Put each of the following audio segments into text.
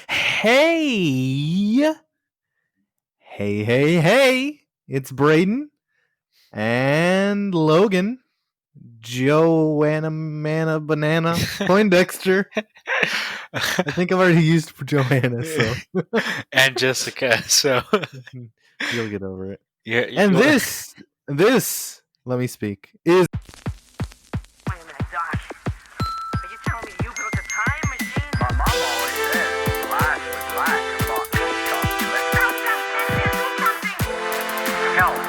Hey, hey! It's Braden and Logan, Joanna Manna Banana Poindexter. I think I've already used for Joanna, so and Jessica. So you'll get over it. yeah, And this, let me speak, is Wait a minute, Doc. Are you telling me you built a time machine? My mom always said life was like a box of chocolates. Health,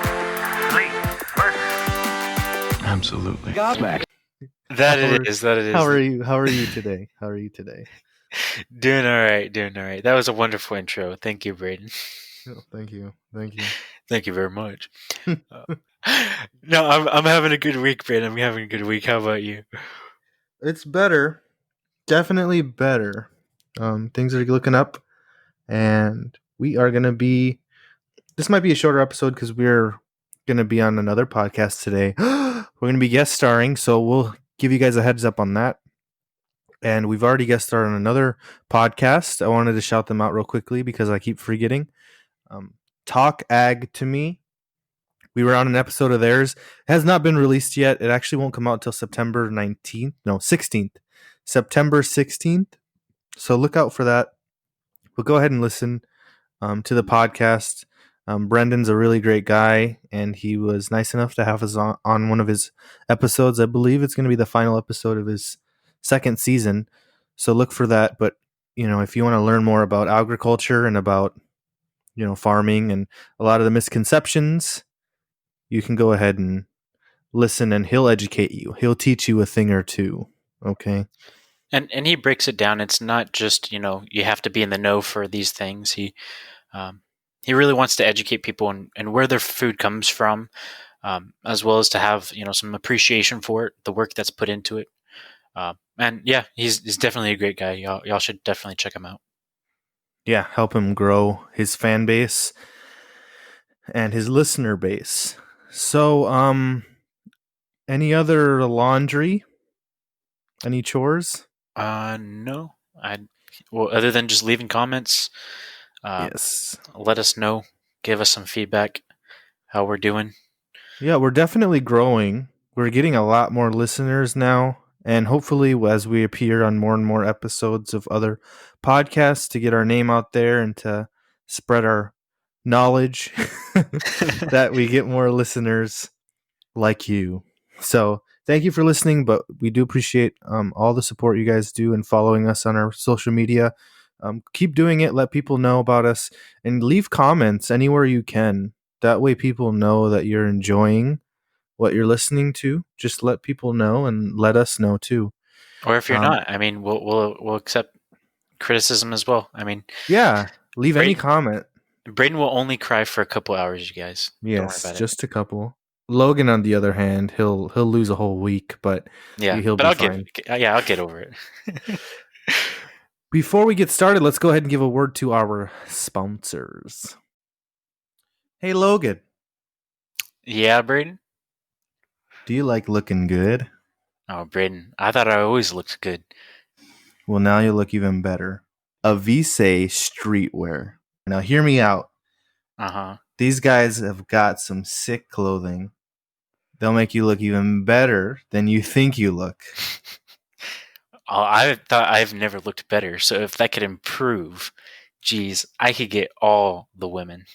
sleep, murder. Absolutely. Gobsmack. that it is. That it is. How are you? How are you today? How are you today? Doing all right. Doing all right. That was a wonderful intro. Thank you, Braden. Oh, thank you. Thank you very much. No, I'm having a good week, Braden. I'm having a good week. How about you? It's better. Definitely better. Things are looking up, and we are going to be. This might be a shorter episode because we're going to be on another podcast today. We're going to be guest starring, so we'll give you guys a heads up on that. And we've already guest starred on another podcast. I wanted to shout them out real quickly because I keep forgetting. Talk Ag to Me. We were on an episode of theirs. It has not been released yet. It actually won't come out until September 19th. No, 16th. September 16th. So look out for that. But go ahead and listen to the podcast. Brendan's a really great guy, and he was nice enough to have us on one of his episodes. I believe it's going to be the final episode of his second season. So look for that. But, if you want to learn more about agriculture and about, farming and a lot of the misconceptions, you can go ahead and listen, and he'll educate you. He'll teach you a thing or two. Okay. And he breaks it down. It's not just you have to be in the know for these things. He really wants to educate people and where their food comes from, as well as to have some appreciation for it, the work that's put into it. And yeah, he's definitely a great guy. Y'all should definitely check him out. Yeah, help him grow his fan base and his listener base. So, any other laundry? Any chores? No, other than just leaving comments. Yes. Let us know. Give us some feedback. How we're doing. Yeah, we're definitely growing. We're getting a lot more listeners now, and hopefully, as we appear on more and more episodes of other podcasts, to get our name out there and to spread our knowledge, that we get more listeners like you. So thank you for listening, but we do appreciate all the support you guys do and following us on our social media. Keep doing it. Let people know about us and leave comments anywhere you can. That way people know that you're enjoying what you're listening to. Just let people know and let us know too. Or if you're not, I mean, we'll accept criticism as well. I mean, yeah, leave any comment. Braden will only cry for a couple hours, you guys. Yes, don't worry about just a couple. Logan, on the other hand, he'll lose a whole week, but yeah, he'll but be fine. I'll get over it. Before we get started, let's go ahead and give a word to our sponsors. Hey, Logan. Yeah, Braden? Do you like looking good? Oh, Braden, I thought I always looked good. Well, now you look even better. Avise Streetwear. Now, hear me out. Uh-huh. These guys have got some sick clothing. They'll make you look even better than you think you look. Oh, I thought I've never looked better, so if that could improve, geez, I could get all the women.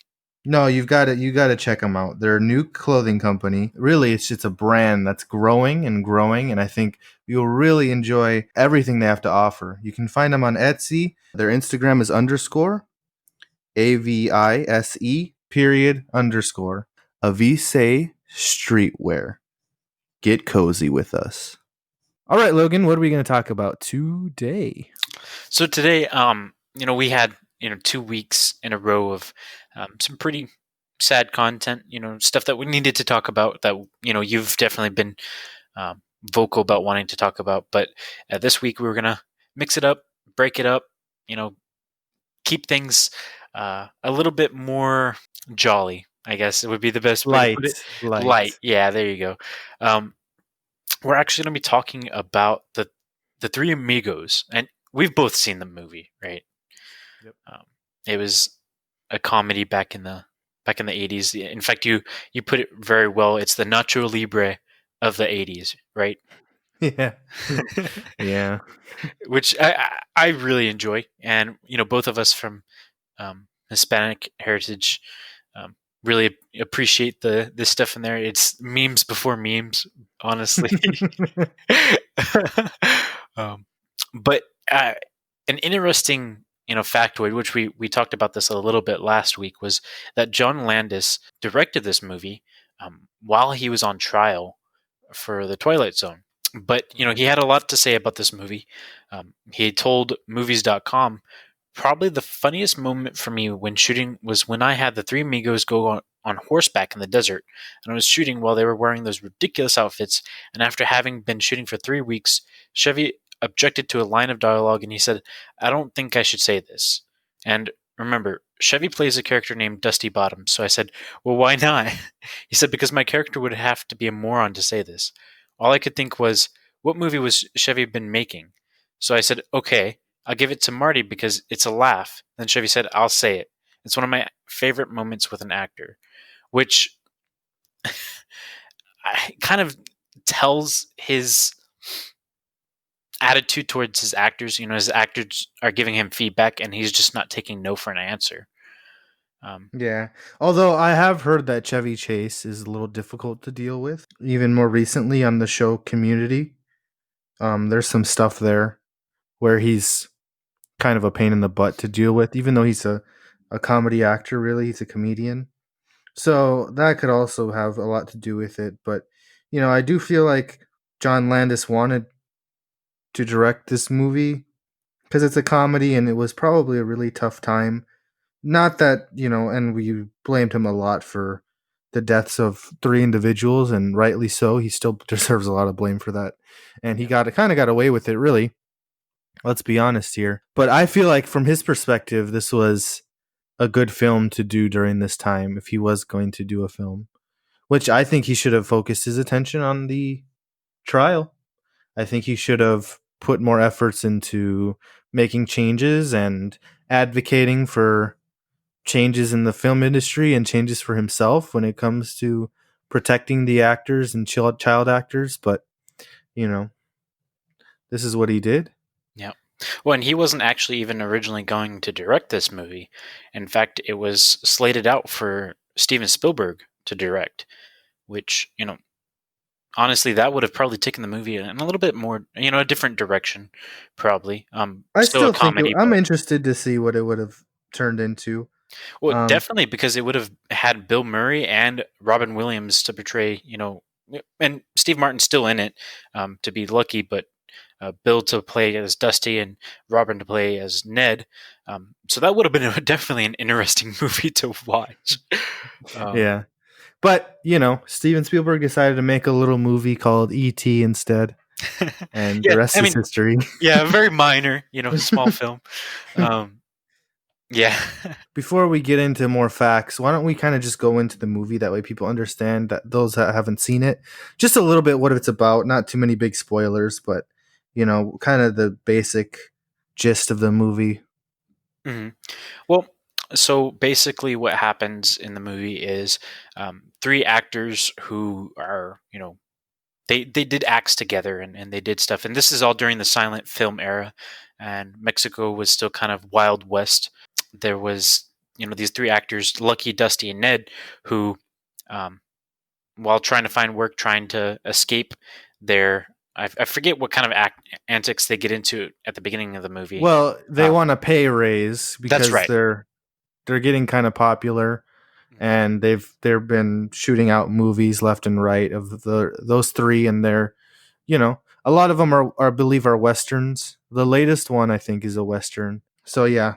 No, you got to check them out. They're a new clothing company. Really, it's just a brand that's growing, and I think you'll really enjoy everything they have to offer. You can find them on Etsy. Their Instagram is _ AVISE _ Avise Streetwear. Get cozy with us. All right, Logan, what are we going to talk about today? So today, we had 2 weeks in a row of some pretty sad content, stuff that we needed to talk about that you've definitely been vocal about wanting to talk about. But this week we were gonna mix it up, break it up, keep things a little bit more jolly. I guess it would be the best way to put it. Light. Yeah, there you go. We're actually going to be talking about the Three Amigos, and we've both seen the movie, right? Yep. It was a comedy back in the 80s. In fact, you put it very well. It's the Nacho Libre of the 80s, right? Yeah. Yeah. Which I really enjoy, and both of us from Hispanic heritage really appreciate the this stuff in there. It's memes before memes, honestly. um, but an interesting factoid, which we talked about this a little bit last week, was that John Landis directed this movie while he was on trial for the Twilight Zone. But he had a lot to say about this movie. He told movies.com, probably the funniest moment for me when shooting was when I had the three amigos go on horseback in the desert, and I was shooting while they were wearing those ridiculous outfits. And after having been shooting for 3 weeks, Chevy objected to a line of dialogue, and he said, "I don't think I should say this." And remember, Chevy plays a character named Dusty Bottoms, so I said, "Well, why not?" He said, "Because my character would have to be a moron to say this." All I could think was, what movie was Chevy been making? So I said, "Okay, I'll give it to Marty because it's a laugh." Then Chevy said, "I'll say it." It's one of my favorite moments with an actor, which kind of tells his attitude towards his actors. His actors are giving him feedback, and he's just not taking no for an answer. Yeah. Although I have heard that Chevy Chase is a little difficult to deal with. Even more recently on the show Community, there's some stuff there where he's kind of a pain in the butt to deal with, even though he's a comedy actor, really. He's a comedian. So that could also have a lot to do with it. But, I do feel like John Landis wanted to direct this movie because it's a comedy and it was probably a really tough time. Not that, and we blamed him a lot for the deaths of three individuals, and rightly so. He still deserves a lot of blame for that. And he kind of got away with it, really. Let's be honest here. But I feel like from his perspective, this was a good film to do during this time if he was going to do a film, which I think he should have focused his attention on the trial. I think he should have put more efforts into making changes and advocating for changes in the film industry and changes for himself when it comes to protecting the actors and child actors. But, this is what he did. Yeah. Well, and he wasn't actually even originally going to direct this movie. In fact, it was slated out for Steven Spielberg to direct, which, honestly, that would have probably taken the movie in a little bit more, a different direction, probably. I Still a still think comedy, I'm but interested to see what it would have turned into. well, definitely because it would have had Bill Murray and Robin Williams to portray, and Steve Martin's still in it, to be lucky, but Bill to play as Dusty and Robin to play as Ned. So that would have been definitely an interesting movie to watch. Yeah. But, Steven Spielberg decided to make a little movie called E.T. instead. And Yeah, the rest is history. Yeah, very minor, small film. Yeah. Before we get into more facts, why don't we kind of just go into the movie? That way people understand, that those that haven't seen it, just a little bit what it's about. Not too many big spoilers, but, kind of the basic gist of the movie. Mm-hmm. Well, so basically what happens in the movie is three actors who are, they did acts together and they did stuff. And this is all during the silent film era. And Mexico was still kind of Wild West. There was, these three actors, Lucky, Dusty, and Ned, who, while trying to find work, trying to escape their, I forget what kind of antics they get into at the beginning of the movie. Well, they want a pay raise because right. they're getting kind of popular, and they've been shooting out movies left and right of those three, and they're, a lot of them are I believe are westerns. The latest one I think is a western. So yeah,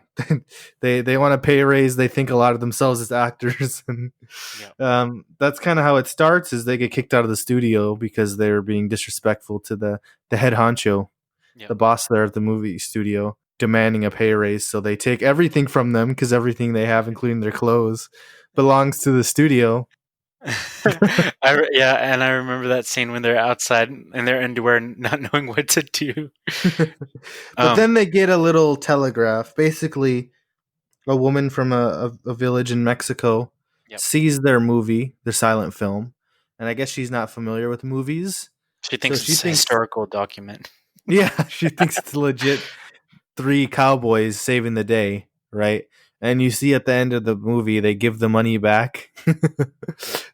they want a pay raise. They think a lot of themselves as actors, and that's kind of how it starts. Is they get kicked out of the studio because they're being disrespectful to the head honcho, the boss there at the movie studio, demanding a pay raise. So they take everything from them because everything they have, including their clothes, belongs to the studio. And I remember that scene when they're outside in their underwear, not knowing what to do. But then they get a little telegraph. Basically, a woman from a village in Mexico Yep. sees their movie, their silent film, and I guess she's not familiar with movies, She so thinks she it's a thinks, historical document. yeah, she thinks it's legit three cowboys saving the day, right? And you see at the end of the movie, they give the money back. Yep.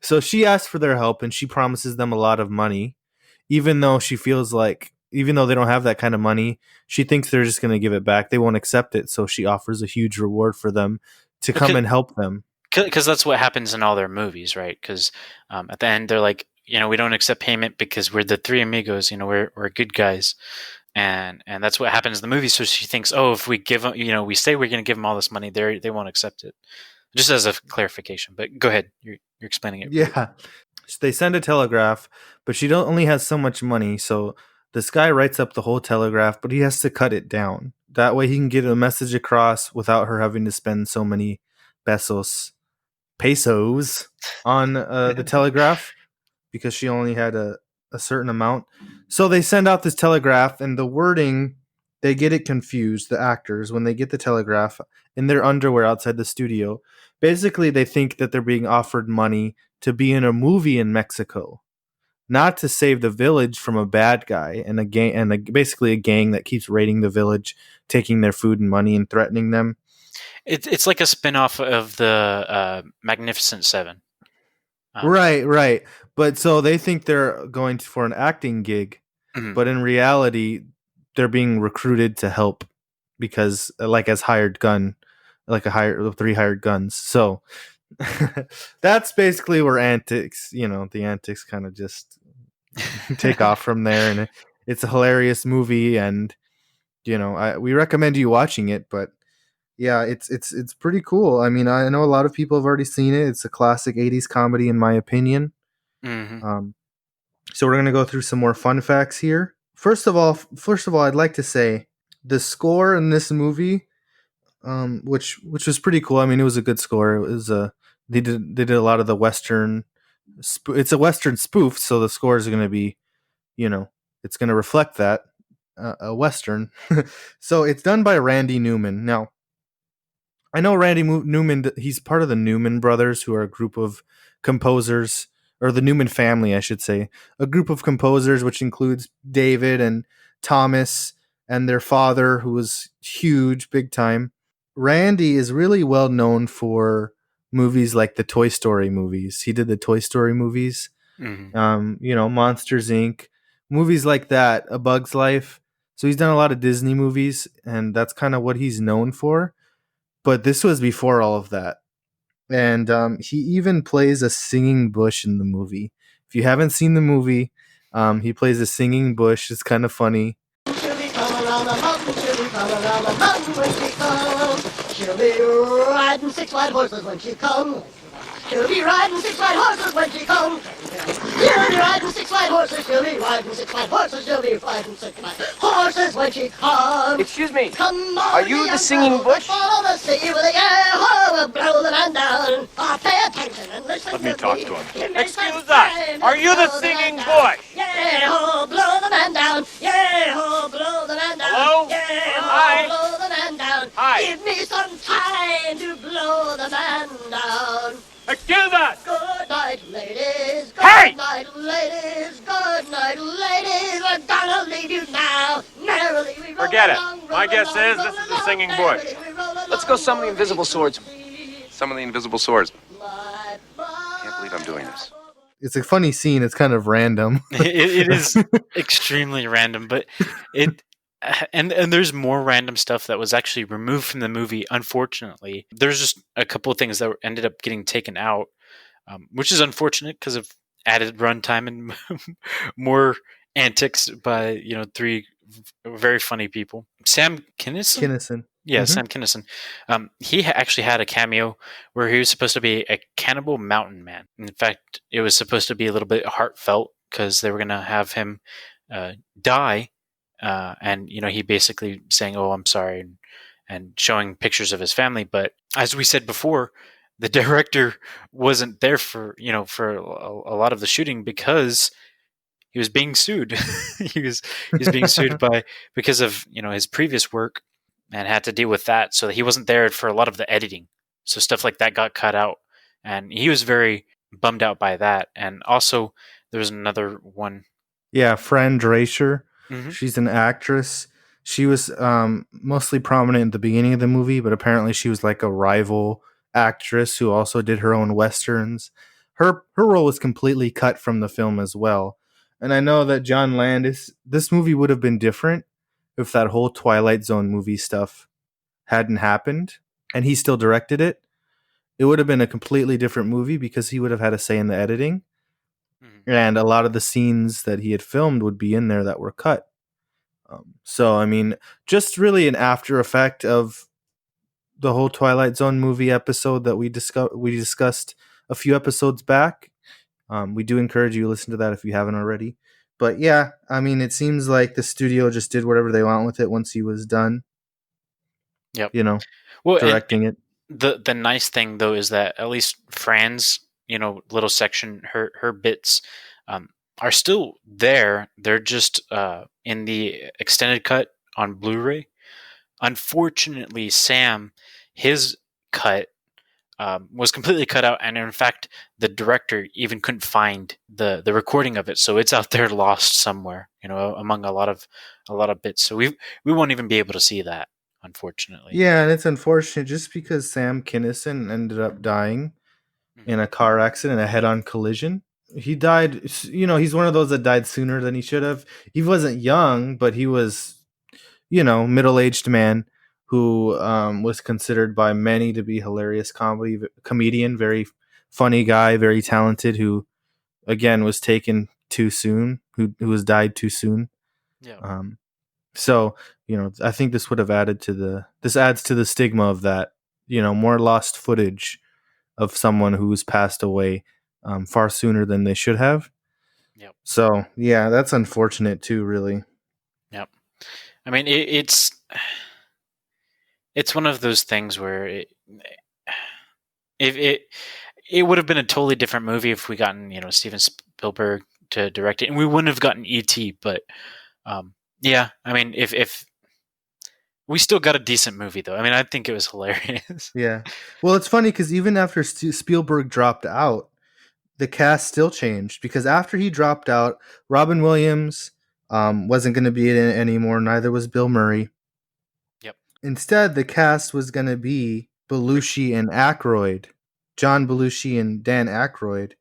So she asks for their help and she promises them a lot of money, even though she feels like, even though they don't have that kind of money, she thinks they're just going to give it back. They won't accept it. So she offers a huge reward for them to come and help them. Because that's what happens in all their movies, right? Because at the end, they're like, we don't accept payment because we're the three amigos. We're good guys, and that's what happens in the movie. So she thinks, oh, if we give them, we say we're going to give them all this money, they won't accept it. Just as a clarification, but go ahead, you're explaining it. Yeah. So they send a telegraph, but she only has so much money. So this guy writes up the whole telegraph, but he has to cut it down. That way he can get a message across without her having to spend so many pesos on the telegraph, because she only had a certain amount. So they send out this telegraph, and the wording, they get it confused, the actors, when they get the telegraph in their underwear outside the studio. Basically, they think that they're being offered money to be in a movie in Mexico, not to save the village from a bad guy and a gang, and basically a gang that keeps raiding the village, taking their food and money and threatening them. It's like a spin-off of the Magnificent Seven. Right. But so they think they're going for an acting gig, but in reality, they're being recruited to help because, like, as hired gun, like three hired guns. So that's basically where the antics kind of just take off from there, and it's a hilarious movie, and we recommend you watching it, but. Yeah, it's pretty cool. I mean, I know a lot of people have already seen it. It's a classic 80s comedy, in my opinion. Mm-hmm. So we're gonna go through some more fun facts here. First of all, I'd like to say the score in this movie, which was pretty cool. I mean, it was a good score. It was they did a lot of the Western. It's a Western spoof, so the score is gonna be, it's gonna reflect that a Western. So it's done by Randy Newman. Now, I know Randy Newman, he's part of the Newman brothers, who are a group of composers, or the Newman family, I should say. A group of composers, which includes David and Thomas and their father, who was huge, big time. Randy is really well known for movies like the Toy Story movies. He did the Toy Story movies, Monsters Inc., movies like that, A Bug's Life. So he's done a lot of Disney movies, and that's kind of what he's known for. But this was before all of that. And he even plays a singing bush in the movie. If you haven't seen the movie, he plays a singing bush. It's kind of funny. She'll be coming around the mountain, she'll be coming around the mountain when she comes. She'll be riding 6 white horses when she comes. She'll be riding 6 white horses when she comes. She'll be riding 6 white horses, she'll be riding 6 white horses, she'll be riding 6 white horses when she comes. Excuse me, Come on, are you the singing bush? Follow the sea with a yeah-ho, we'll blow the man down. Pay attention and listen Let me to talk me. to him. It makes Excuse sense us. time Are to you the blow singing man down. bush? Yeah-ho, blow the man down. Yeah-ho, blow the man down. Hello? Yeah-ho, Hi. blow the man down. Hi. Give me some time to blow the man down. Excuse us! Good night, ladies. Good Hey! night, ladies. Good night, ladies. We're gonna leave you now. Merrily we roll Forget it. along, roll My guess along, is roll this is the along, singing merrily bush. we roll Let's along, go summon the roll invisible swords. Some of the invisible swords. Bye, Can't believe I'm doing this. It's a funny scene. It's kind of random. It is extremely random, but and there's more random stuff that was actually removed from the movie. Unfortunately, there's just a couple of things that ended up getting taken out, which is unfortunate because of added runtime and more antics by three very funny people. Sam Kinison. Kinnison. Yeah, Mhm. Sam Kinison. He actually had a cameo where he was supposed to be a cannibal mountain man. In fact, it was supposed to be a little bit heartfelt because they were going to have him die, and he basically saying, "Oh, I'm sorry," and showing pictures of his family. But as we said before, the director wasn't there for a lot of the shooting because he was being sued. he was being sued because of his previous work. and had to deal with that. So he wasn't there for a lot of the editing. So stuff like that got cut out, and he was very bummed out by that. And also, there was another one. Yeah, Fran Drescher. Mhm. She's an actress. She was mostly prominent at the beginning of the movie, but apparently she was like a rival actress who also did her own westerns. Her role was completely cut from the film as well. And I know that John Landis, this movie would have been different if that whole Twilight Zone movie stuff hadn't happened and he still directed it. It would have been a completely different movie because he would have had a say in the editing. Mhm. And a lot of the scenes that he had filmed would be in there that were cut. So, I mean, just really an after effect of the whole Twilight Zone movie episode that we discussed a few episodes back. We do encourage you to listen to that if you haven't already. But yeah, I mean, it seems like the studio just did whatever they want with it once he was done, Yep. you know, Well, and directing it. the nice thing though is that at least Fran's little section, her bits, are still there. They're just in the extended cut on Blu-ray. Unfortunately, Sam, his cut was completely cut out, and in fact, the director even couldn't find the recording of it, so it's out there lost somewhere, among a lot of bits. So we won't even be able to see that, unfortunately. Yeah, and it's unfortunate just because Sam Kinison ended up dying in a car accident, a head-on collision. He died, he's one of those that died sooner than he should have. He wasn't young, but he was, middle-aged man who was considered by many to be hilarious comedian, very funny guy, very talented, who again was taken too soon, who was died too soon. Yeah. So, I think this would have adds to the stigma of that, more lost footage of someone who's passed away far sooner than they should have. Yep. So, yeah, that's unfortunate too, really. Yep. I mean, it's one of those things where it would have been a totally different movie if we gotten Steven Spielberg to direct it, and we wouldn't have gotten E.T. But yeah, I mean, if we still got a decent movie though. I mean, I think it was hilarious. Yeah. Well, it's funny because even after Spielberg dropped out, the cast still changed because after he dropped out, Robin Williams wasn't going to be in it anymore. Neither was Bill Murray. Yep. Instead, the cast was going to be Belushi and Aykroyd, John Belushi and Dan Aykroyd,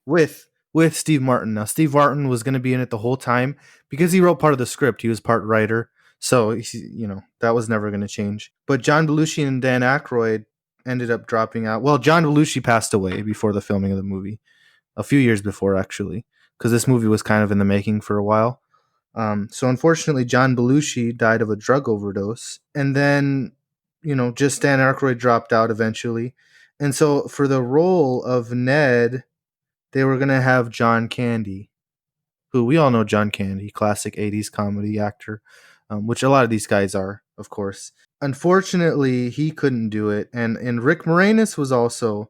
with Steve Martin. Now, Steve Martin was going to be in it the whole time because he wrote part of the script. He was part writer, so that was never going to change. But John Belushi and Dan Aykroyd ended up dropping out. Well, John Belushi passed away before the filming of the movie, a few years before actually, because this movie was kind of in the making for a while. So unfortunately, John Belushi died of a drug overdose, and then just Dan Aykroyd dropped out eventually, and so for the role of Ned, they were gonna have John Candy, who we all know John Candy, classic '80s comedy actor, which a lot of these guys are, of course. Unfortunately, he couldn't do it, and Rick Moranis was also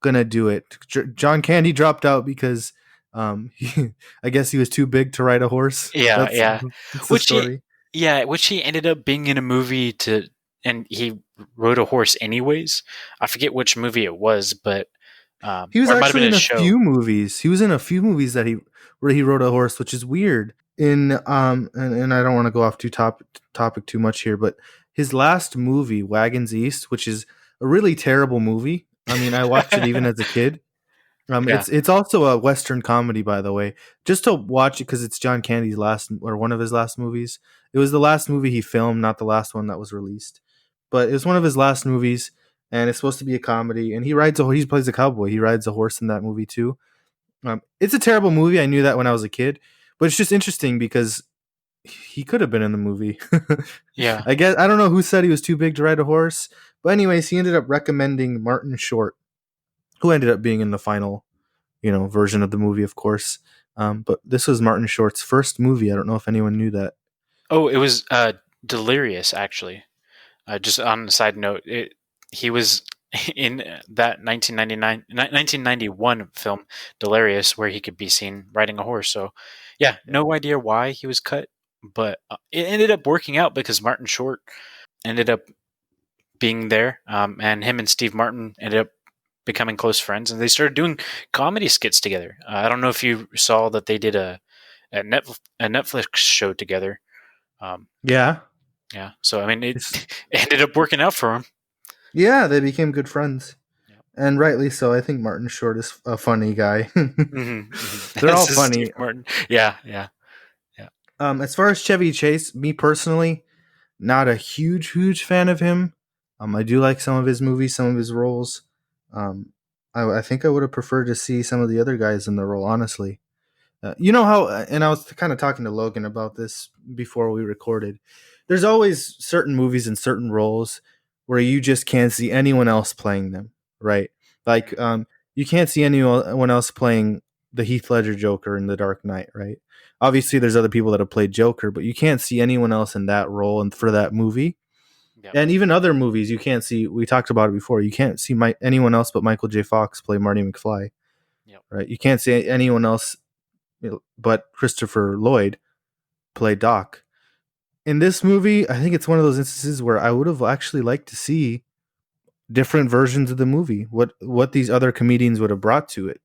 gonna do it. John Candy dropped out because I guess he was too big to ride a horse. Yeah, That's the story. Which he ended up being in a movie and he rode a horse anyways. I forget which movie it was, but He was or it might have actually been in a a show. few movies. He was in a few movies where he rode a horse, which is weird. And I don't want to go off topic too much here, but his last movie, Wagons East, which is a really terrible movie. I mean, I watched it even as a kid. Yeah. It's also a Western comedy, by the way. Just to watch it because it's John Candy's last or one of his last movies. It was the last movie he filmed, not the last one that was released. But it was one of his last movies, and it's supposed to be a comedy. And he plays a cowboy. He rides a horse in that movie too. It's a terrible movie. I knew that when I was a kid, but it's just interesting because he could have been in the movie. Yeah. I guess I don't know who said he was too big to ride a horse, but anyways, he ended up recommending Martin Short, who ended up being in the final, version of the movie, of course. But this was Martin Short's first movie. I don't know if anyone knew that. Oh, it was Delirious, actually. Just on a side note, he was in that 1991 film Delirious, where he could be seen riding a horse. So, yeah, no idea why he was cut, but it ended up working out because Martin Short ended up being there, and him and Steve Martin ended up becoming close friends, and they started doing comedy skits together. I don't know if you saw that they did a Netflix show together. Yeah. Yeah, so I mean, it It's- ended up working out for him. yeah, they became good friends. Yep. And rightly so. I think Martin Short is a funny guy. They're all This is funny. Steve Martin. Yeah, yeah, yeah. As far as Chevy Chase, me personally, not a huge fan of him. I do like some of his movies, some of his roles. Um, I think I would have preferred to see some of the other guys in the role, honestly. You know how, and I was kind of talking to Logan about this before we recorded. There's always certain movies and certain roles where you just can't see anyone else playing them, right? Like, you can't see anyone else playing the Heath Ledger Joker in The Dark Knight, right? Obviously, there's other people that have played Joker, but you can't see anyone else in that role and for that movie. Yep. And even other movies, you can't see. We talked about it before. You can't see anyone else but Michael J. Fox play Marty McFly, Yep. right? You can't see anyone else but Christopher Lloyd play Doc. In this movie, I think it's one of those instances where I would have actually liked to see different versions of the movie. What these other comedians would have brought to it.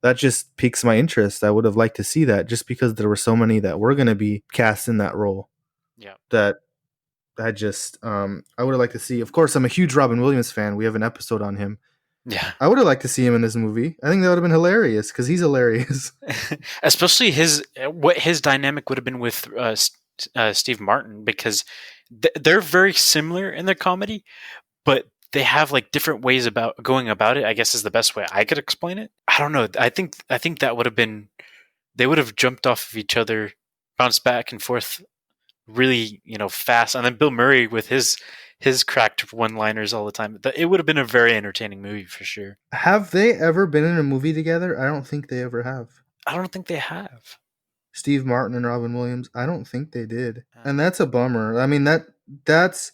That just piques my interest. I would have liked to see that just because there were so many that were going to be cast in that role. Yeah. That I just I would have liked to see. Of course, I'm a huge Robin Williams fan. We have an episode on him. Yeah. I would have liked to see him in this movie. I think that would have been hilarious because he's hilarious. Especially what his dynamic would have been with Steve Martin, because they're very similar in their comedy, but they have like different ways about going about it, I guess is the best way I could explain it. I don't know. I think that would have been, they would have jumped off of each other, bounced back and forth really, fast. And then Bill Murray with his cracked one-liners all the time. It would have been a very entertaining movie for sure. Have they ever been in a movie together? I don't think they ever have. I don't think they have. Steve Martin and Robin Williams, I don't think they did. And that's a bummer. I mean, that's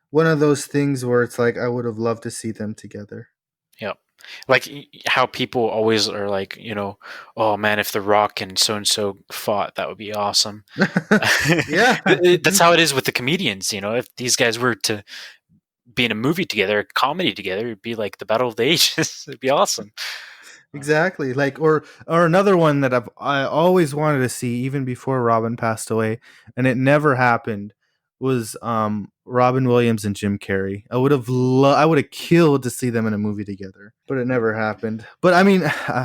one of those things where it's like I would have loved to see them together. Yep. Like how people always are like, oh man, if The Rock and so fought, that would be awesome. Yeah. That's how it is with the comedians, if these guys were to be in a movie together, a comedy together, it'd be like the Battle of the Ages. It'd be awesome. Exactly. Like or another one that I always wanted to see even before Robin passed away, and it never happened, was Robin Williams and Jim Carrey. I would have killed to see them in a movie together, but it never happened. But I mean,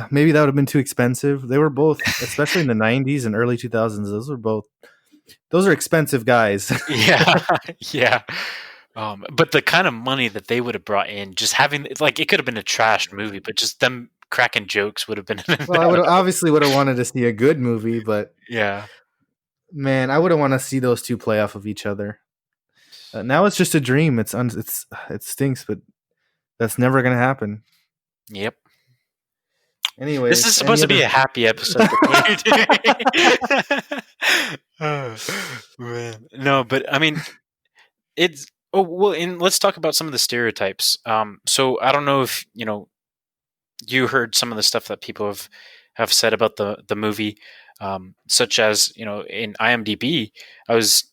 maybe that would have been too expensive. They were both, especially in the 90s and early 2000s, those are expensive guys. Yeah. Yeah. But the kind of money that they would have brought in, just having, like, it could have been a trashed movie, but just them cracking jokes would have been. Well, I would have wanted to see a good movie, but yeah, man, I would have want to see those two play off of each other. Now it's just a dream. It stinks, but that's never gonna happen. Yep. Anyway, this is supposed to be a happy episode. Oh, man. No, but I mean, it's. Oh well, and let's talk about some of the stereotypes. So I don't know if you heard some of the stuff that people have said about the movie, such as in IMDb. I was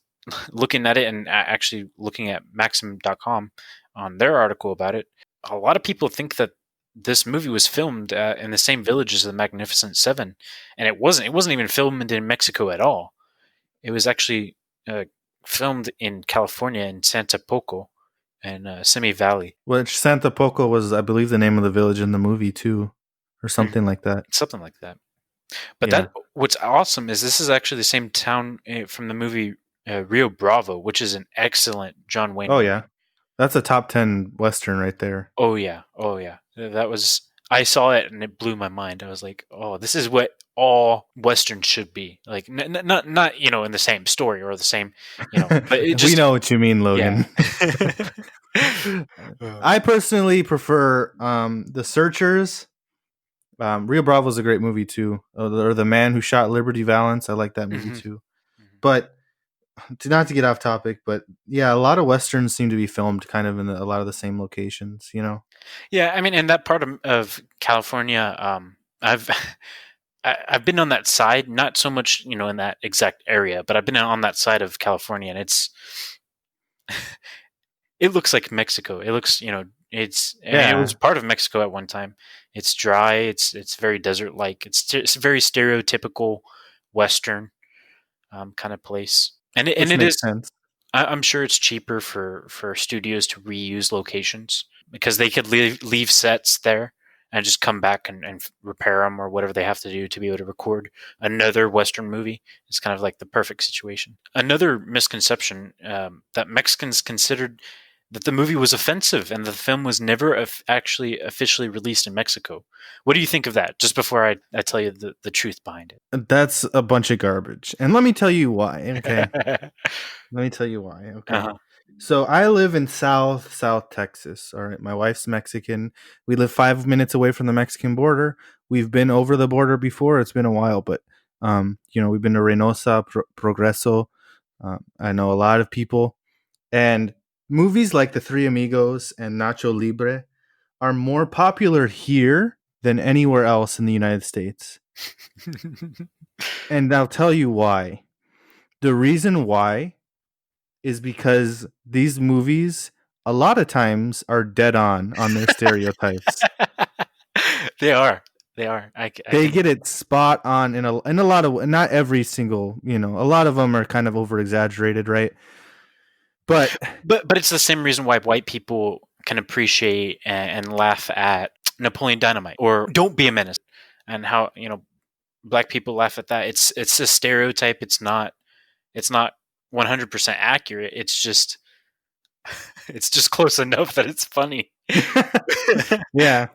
looking at it and actually looking at Maxim.com on their article about it. A lot of people think that this movie was filmed in the same village as the Magnificent Seven, and it wasn't. It wasn't even filmed in Mexico at all. It was actually filmed in California in Santa Poco and Simi Valley. Which Santa Poco was, I believe, the name of the village in the movie too, or something like that. Something like that. But Yeah. what's awesome is this is actually the same town from the movie Rio Bravo, which is an excellent John Wayne. Oh movie. yeah, that's a top 10 Western right there. Oh yeah. That was. I saw it and it blew my mind. I was like, oh, this is what all Westerns should be. Like, not in the same story or the same, but it just. We know what you mean, Logan. Yeah. I personally prefer The Searchers. Rio Bravo is a great movie too. Or The Man Who Shot Liberty Valance. I like that movie Mhm. too. But not to get off topic, but yeah, a lot of Westerns seem to be filmed kind of in a lot of the same locations, Yeah, I mean, and that part of California, I've I've been on that side, not so much in that exact area, but I've been on that side of California, and it looks like Mexico. It looks, you know, it Yeah. was part of Mexico at one time. It's dry. It's very desert like. It's very stereotypical Western kind of place, and Which it makes is. sense. I'm sure it's cheaper for studios to reuse locations because they could leave sets there and just come back and repair them or whatever they have to do to be able to record another Western movie. It's kind of like the perfect situation. Another misconception that Mexicans considered that the movie was offensive and the film was never actually officially released in Mexico. What do you think of that? Just before I tell you the truth behind That's a bunch of garbage. And let me tell you why. Okay. it. Let me tell you why. Okay. Uh-huh. So I live in South Texas. All right. My wife's Mexican. We live 5 minutes away from the Mexican border. We've been over the border before. It's been a while, but we've been to Reynosa, Progreso. I know a lot of people, and movies like The Three Amigos and Nacho Libre are more popular here than anywhere else in the United States. And I'll tell you why. The reason why is because these movies a lot of times are dead on their stereotypes. They are. They are. They get it spot on in a lot of, not every single, a lot of them are kind of over exaggerated, right? But it's the same reason why white people can appreciate and laugh at Napoleon Dynamite or Don't Be a Menace, and how black people laugh at that. It's a stereotype. It's not 100% accurate. It's just close enough that it's funny. yeah,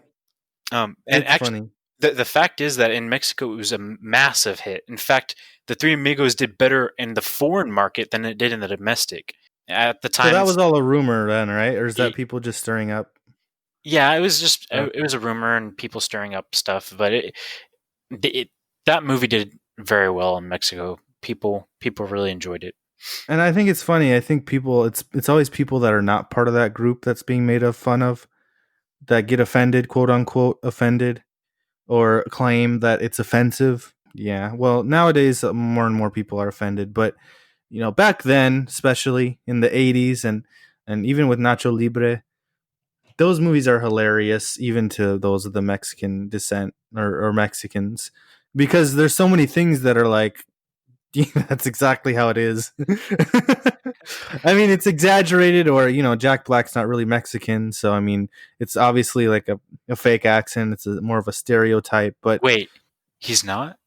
and it's actually, funny. the fact is that in Mexico it was a massive hit. In fact, The Three Amigos did better in the foreign market than it did in the domestic. At the time, So that was all a rumor then, right? Or is that Ye- people just stirring up? yeah, it was just Oh. it was a rumor and people stirring up stuff. But that movie did very well in Mexico. People really enjoyed it. And I think it's funny. I think people, it's always people that are not part of that group that's being made fun of, that get offended, quote unquote offended, or claim that it's offensive. Yeah. Well, nowadays more and more people are offended, but back then, especially in the 80s and even with Nacho Libre, those movies are hilarious even to those of the Mexican descent or Mexicans, because there's so many things that are like, yeah, that's exactly how it is. I mean, it's exaggerated, or Jack Black's not really Mexican, so I mean, it's obviously like a fake accent. It's more of a stereotype, but Wait, he's not?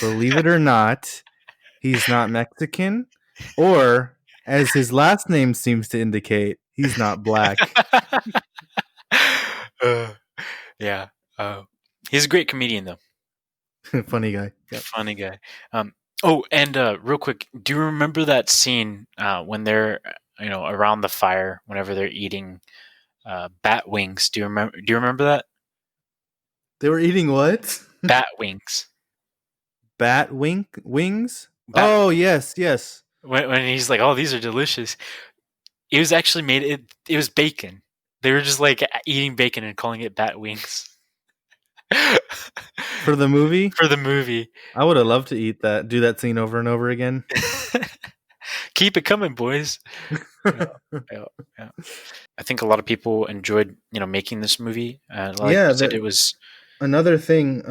believe it or not, he's not Mexican, or as his last name seems to indicate, he's not black. Yeah. He's a great comedian, though. Funny guy. Yep. Funny guy. And real quick, do you remember that scene when they're around the fire whenever they're eating bat wings? Do you remember that? They were eating what? Bat wings. Bat wings? Bat- Oh, yes. When he's like, "Oh, these are delicious." It was actually made. It was bacon. They were just like eating bacon and calling it bat wings. For the movie? For the movie. I would have loved to eat that, do that scene over and over again. Keep it coming, boys. Yeah. I think a lot of people enjoyed, making this movie. Like Yeah, you said, it was another thing.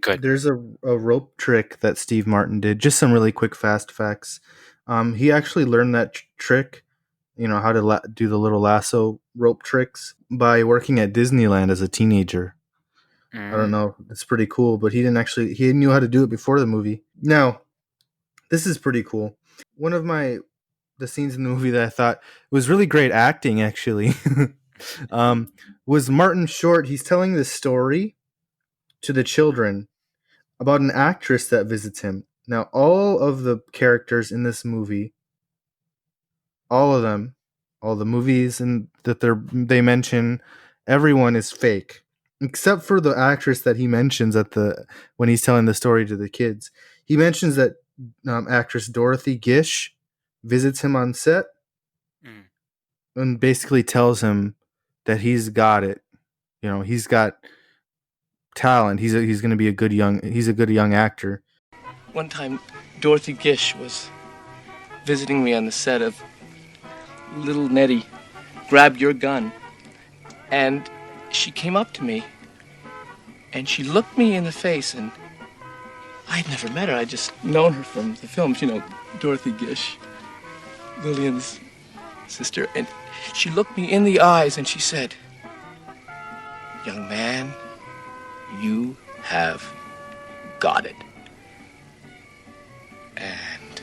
good. There's a rope trick that Steve Martin did. Just some really quick, fast facts. He actually learned that trick, how to do the little lasso rope tricks, by working at Disneyland as a teenager. I don't know. It's pretty cool, but he knew how to do it before the movie. Now, this is pretty cool. One of the scenes in the movie that I thought was really great acting, actually, was Martin Short. He's telling this story to the children about an actress that visits him. Now, all of the characters in this movie, all of them, all the movies and that they mention, everyone is fake, except for the actress that he mentions when he's telling the story to the kids. He mentions that actress Dorothy Gish visits him on set and basically tells him that he's got it. He's got talent. He's going to be a good young actor. One time, Dorothy Gish was visiting me on the set of little Nettie grabbed your gun, and she came up to me, and she looked me in the face, and I'd never met her. I'd just known her from the films, Dorothy Gish, Lillian's sister, and she looked me in the eyes and she said, "Young man, you have got it." And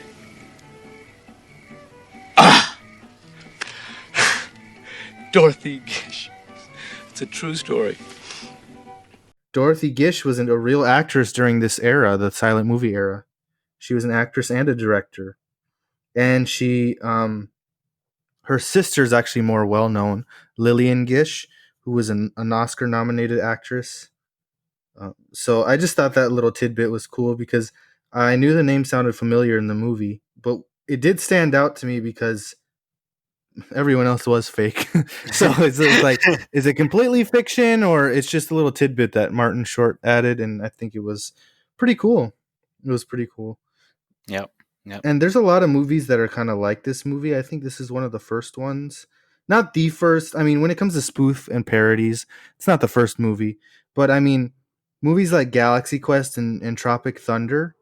Dorothy Gish. It's a true story. Dorothy Gish was a real actress during this era, the silent movie era. She was an actress and a director. And her sister's actually more well known, Lillian Gish, who was an Oscar nominated actress. So I just thought that little tidbit was cool because I knew the name sounded familiar in the movie, but it did stand out to me because everyone else was fake. So it's like, is it completely fiction or it's just a little tidbit that Martin Short added? And I think it was pretty cool. It was pretty cool. Yep. Yep. And there's a lot of movies that are kind of like this movie. I think this is one of the first ones. Not the first. I mean, when it comes to spoof and parodies, it's not the first movie. But I mean, movies like Galaxy Quest and Tropic Thunder,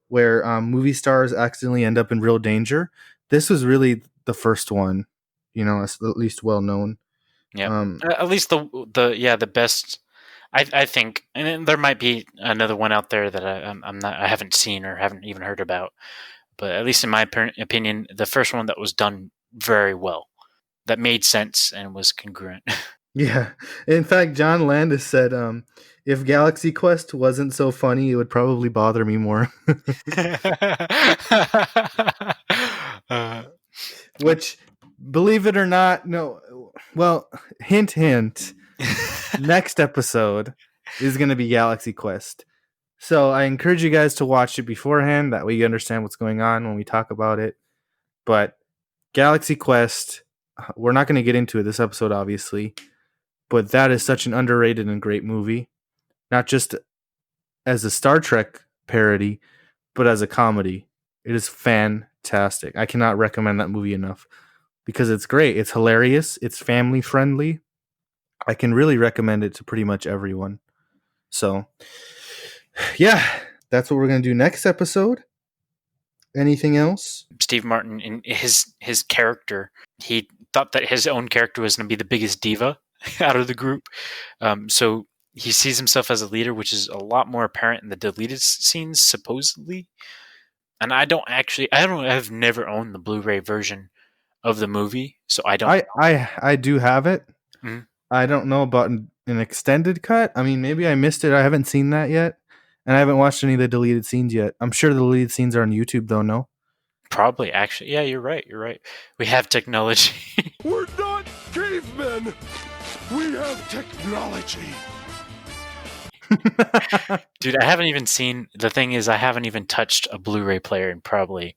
where movie stars accidentally end up in real danger. This was really the first one, at least well known. Yeah, at least the best. I think, and then there might be another one out there that I haven't seen or haven't even heard about. But at least in my opinion, the first one that was done very well, that made sense and was congruent. Yeah. In fact, John Landis said, if Galaxy Quest wasn't so funny, it would probably bother me more. Which, believe it or not, no. Well, hint, hint. Next episode is going to be Galaxy Quest. So I encourage you guys to watch it beforehand. That way you understand what's going on when we talk about it. But Galaxy Quest, we're not going to get into it this episode, obviously. But that is such an underrated and great movie. Not just as a Star Trek parody, but as a comedy. It is fantastic. I cannot recommend that movie enough because it's great. It's hilarious. It's family friendly. I can really recommend it to pretty much everyone. So, yeah, that's what we're going to do next episode. Anything else? Steve Martin, in his character, he thought that his own character was going to be the biggest diva out of the group. So he sees himself as a leader, which is a lot more apparent in the deleted scenes, supposedly. And I've never owned the Blu-ray version of the movie, so I don't. I do have it. Mhm. I don't know about an extended cut. I mean, maybe I missed it. I haven't seen that yet, and I haven't watched any of the deleted scenes yet. I'm sure the deleted scenes are on YouTube, though. No, Probably, actually, yeah, you're right. You're right. We have technology. We're not cavemen. We have technology. Dude, I haven't even seen. The thing is, I haven't even touched a Blu-ray player in probably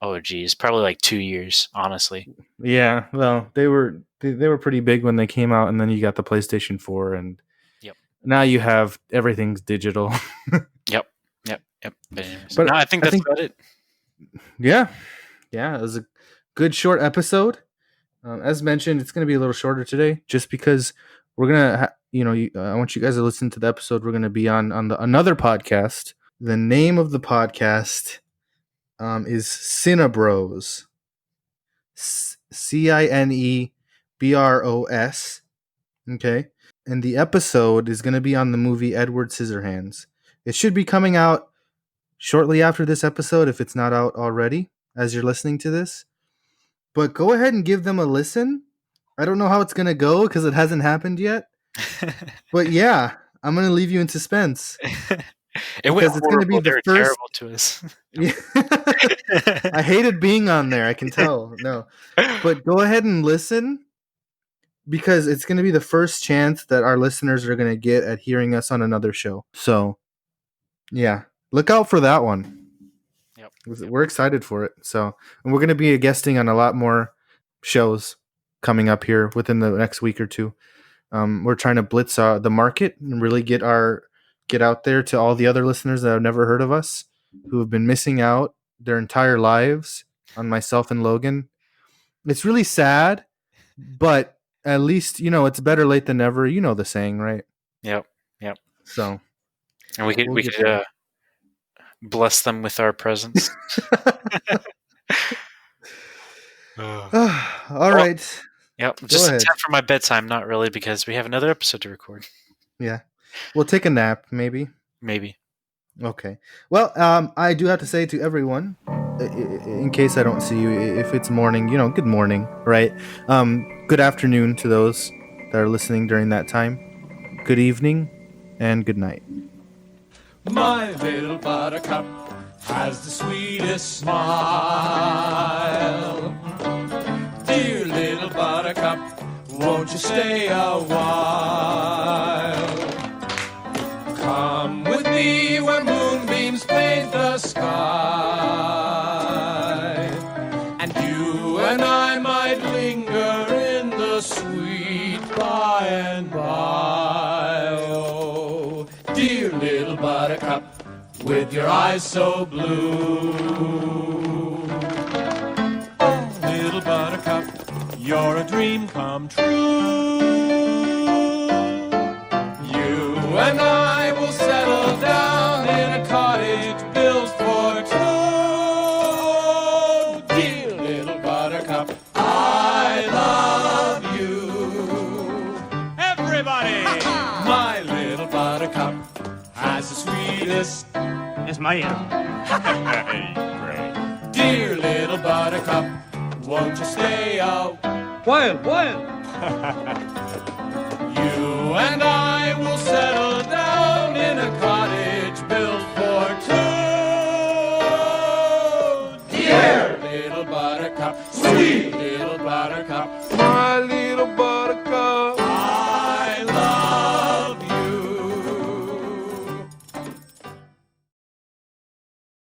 like 2 years, honestly. Yeah, well, they were pretty big when they came out, and then you got the PlayStation 4, and Yep. now you have everything's digital. Yep. But anyways, But no, I think I that's think- about it. Yeah, it was a good short episode. As mentioned, it's going to be a little shorter today, just because we're gonna, I want you guys to listen to the episode. We're going to be on another podcast. The name of the podcast is Cinebros. Cinebros. Okay, and the episode is going to be on the movie Edward Scissorhands. It should be coming out shortly after this episode, if it's not out already, as you're listening to this. But go ahead and give them a listen. I don't know how it's going to go because it hasn't happened yet. But yeah, I'm going to leave you in suspense. It went Because it's gonna be horrible. the They were first- terrible to us. I hated being on there, I can tell. No. But go ahead and listen because it's going to be the first chance that our listeners are going to get at hearing us on another show. So, yeah, look out for that one. Yep. We're excited for it. So, and we're going to be guesting on a lot more shows coming up here within the next week or two. We're trying to blitz the market and really get out there to all the other listeners that have never heard of us, who have been missing out their entire lives on myself and Logan. It's really sad, but at least, it's better late than never. You know the saying, right? Yep. So, And we could We'll get there. bless them with our presence. all right. Yep. Just in ahead. time for my bedtime, not really, because we have another episode to record. Yeah. We'll take a nap, maybe. Maybe. Okay. Well, I do have to say to everyone, in case I don't see you, if it's morning, good morning, right? Good afternoon to those that are listening during that time. Good evening and good night. My little buttercup has the sweetest smile. Dear little buttercup, won't you stay a while? Come with me where moonbeams paint the sky, and you and I might linger in the sweet by and by. Oh, dear little buttercup, with your eyes so blue. Oh, little buttercup, you're a dream come true. You and I will settle down in a cottage built for two. Dear little buttercup, I love you. Everybody! My little buttercup has the sweetest. Ismael. Dear little buttercup, won't you stay out? Wild.